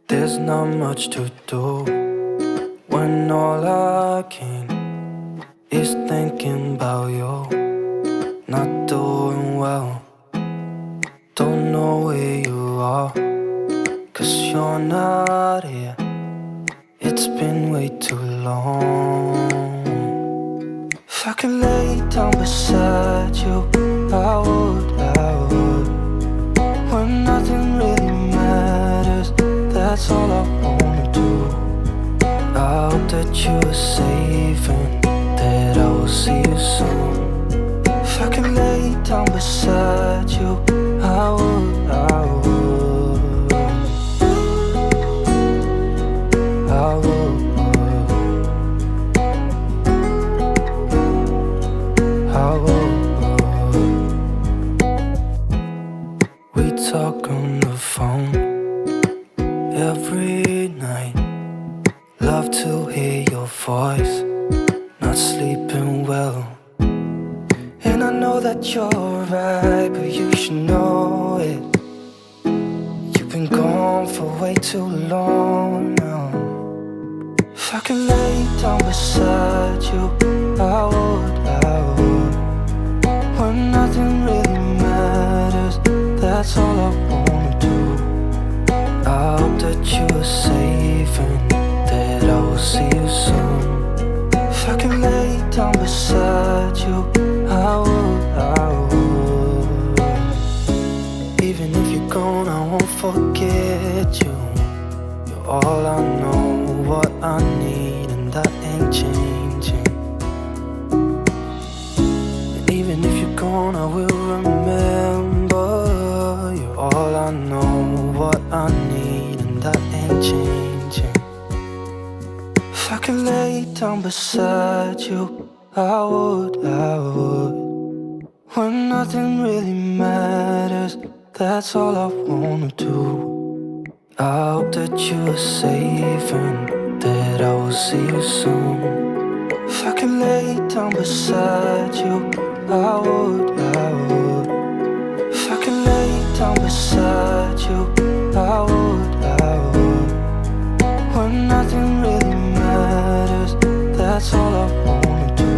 There's not much to do when all I can is thinking about you. Not doing well, don't know where you are, 'cause you're not here. It's been way too long. If I could lay down beside you, I would. When nothing really matters, that's all I wanna do. I hope that you are safe and that I will see you soon. If I could lay down beside you, I would. I would. We talk on the phone every night. Love to hear your voice. Not sleeping well, and I know that you're right, but you should know it. You've been gone for way too long now. If I could lay down beside you, I would. When nothing really matters, that's all I wanna do. I hope that you are safe and that I will see you soon. If I could lay down beside you, I would. Even if you're gone, I won't forget you. You're all I know, what I need, and that ain't changing. And even if you're gone, I will remember. You're all I know, what I need, and that ain't changing. If I could lay down beside you, I would. When nothing really matters, that's all I wanna do. I hope that you are safe and that I will see you soon. If I could lay down beside you, I would. If I could lay down beside you, I would. When nothing really matters, that's all I wanna do.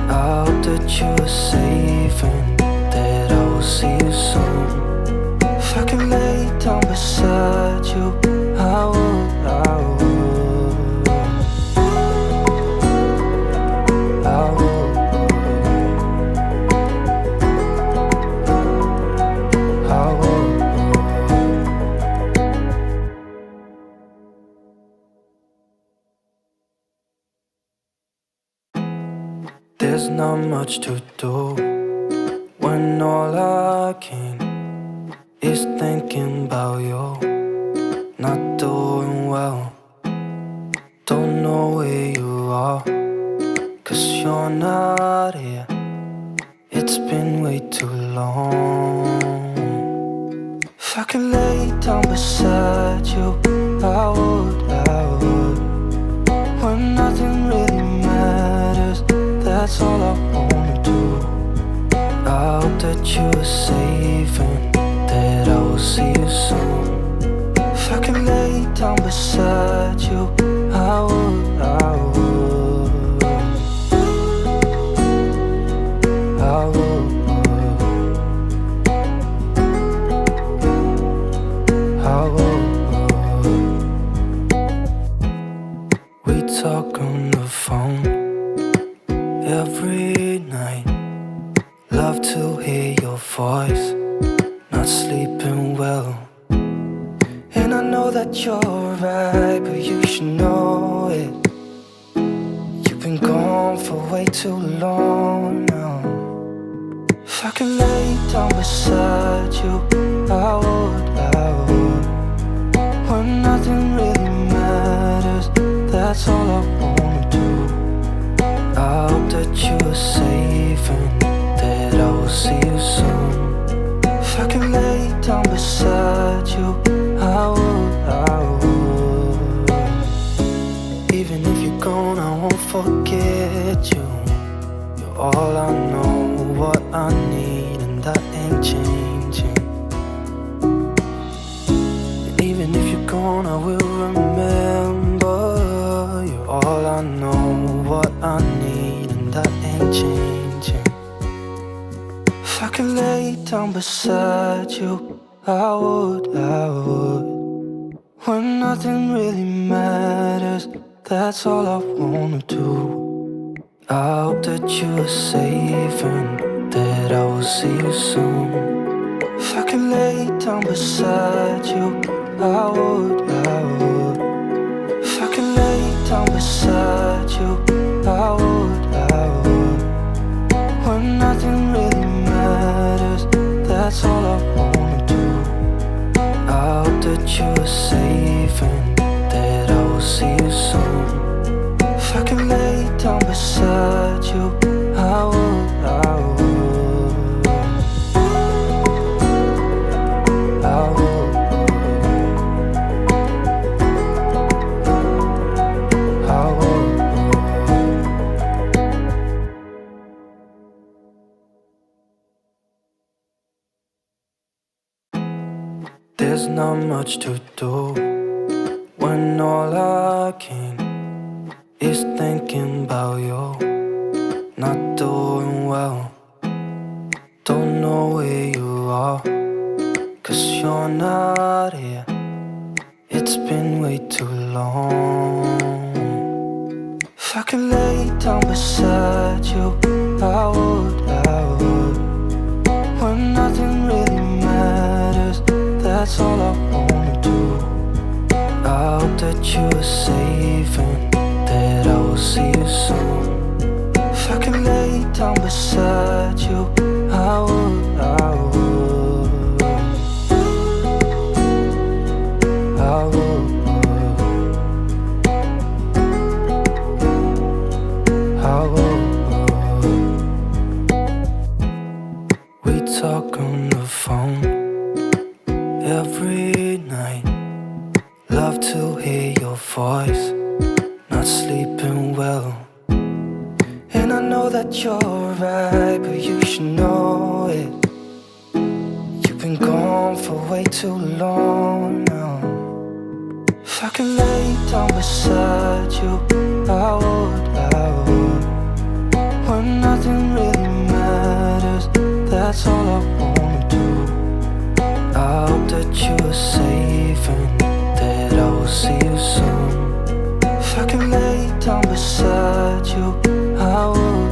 I hope that you are safe and that I will see you soon. If I could lay down beside you, I would. I would. I would. I would. There's not much to do when all I can is thinking about you. Not doing well, don't know where you are, 'cause you're not here. It's been way too long. If I could lay down beside you, I would. When nothing really matters, that's all I wanna do. I hope that you are safe and that I will see you soon. If I could lay down beside you, I would. I would. I would. I would. We talk on the phone every night. Love to hear your voice. Not sleeping well, and I know that you're right, but you should know it. You've been gone for way too long now. If I could lay down beside you, I would. When nothing really matters, that's all I wanna do. I hope that you are safe and that I will see you soon. If I could lay down beside you, I would. Even if you're gone, I won't forget you. You're all I know, what I need, and that ain't changing. And even if you're gone, gone, I will remember. You're all I know, what I need, and that ain't changing. If I could lay down beside you, I would. When nothing really matters, that's all I wanna do. I hope that you are safe and that I will see you soon. If I could lay down beside you, I would. If I could lay down beside you, I would. When nothing really matters, that's all I wanna do. I hope that you are safe and that I will see you soon. If I could lay down beside you, I would. There's not much to do when all I can is thinking about you. Not doing well, don't know where you are, 'cause you're not here. It's been way too long. If I could lay down beside you, I would. When nothing really matters, that's all I wanna do. I hope that you are safe and that I will see you soon. If I could lay down beside you, I would. I would. I would. We talk on the phone every night. Love to hear your voice. Not sleeping well, and I know that you're right, but you should know it. You've been gone for way too long now. If I could lay down beside you, I would. When nothing really matters, that's all I wanna do. I hope that you are safe and that I will see you soon. If I could lay down beside you, I would.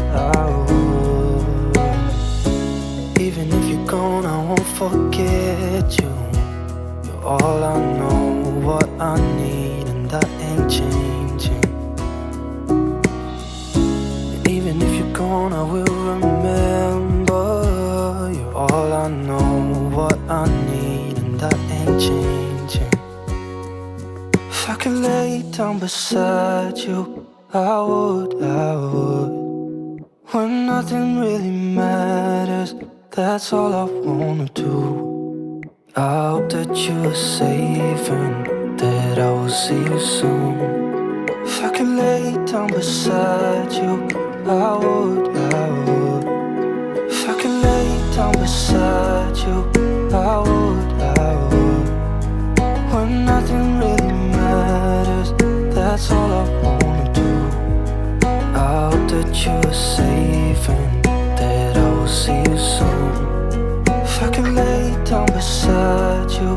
Even if you're gone, I won't forget you. You're all I know, what I need, and that ain't changing. And even if you're gone, I will remember. You're all I know, what I need, and that ain't changing. If I could lay down beside you, I would. When nothing really matters, that's all I wanna do. I hope that you are safe and that I will see you soon. If I could lay down beside you, I would. If I could lay down beside you, I would. When nothing really matters, that's all I wanna do. I hope that you are safe and that I will see you soon. If I could lay down beside you,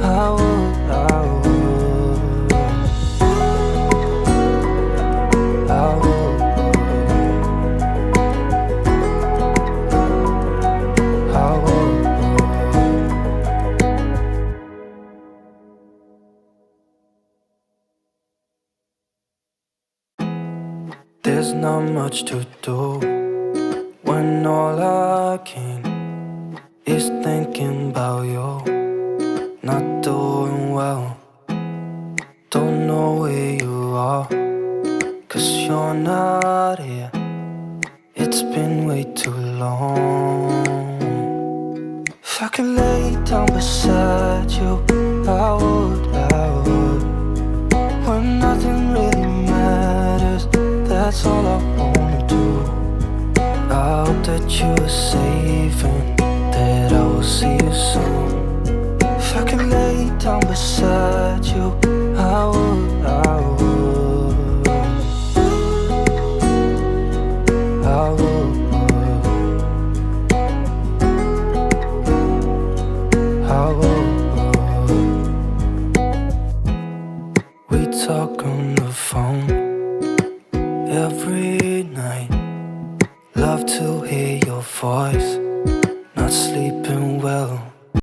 I would. I would. I would. There's not much to do when all I can is thinking about you. Not doing well, don't know where you are, 'cause you're not here. It's been way too long. If I could lay down beside you, I would. When nothing really matters, that's all I wanna do. I hope that you are safe and that I will see you soon. If I could lay down beside you, I would, I would, I would, I would. We talk on the phone every night. Love to hear your voice. Not sleeping well.